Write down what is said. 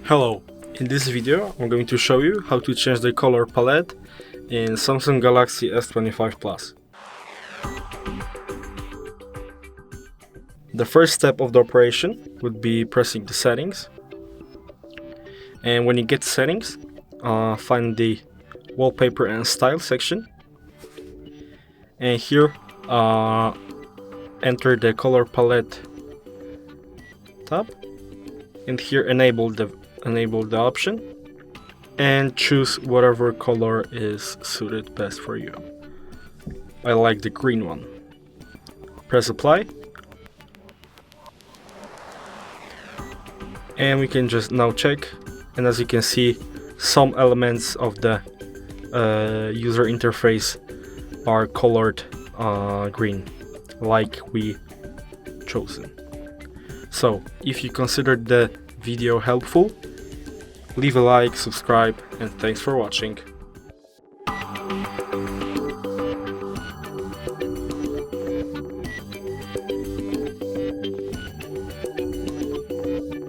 Hello, in this video I'm going to show you how to change the color palette in Samsung Galaxy S25 Plus. The first step of the operation would be pressing the settings, and when you get settings, find the wallpaper and style section, and here enter the color palette tab, and here enable the option and choose whatever color is suited best for you. I like the green one. Press apply, and we can just now check, and as you can see, some elements of the user interface are colored green like we chosen. So if you considered the video helpful, leave a like, subscribe, and thanks for watching.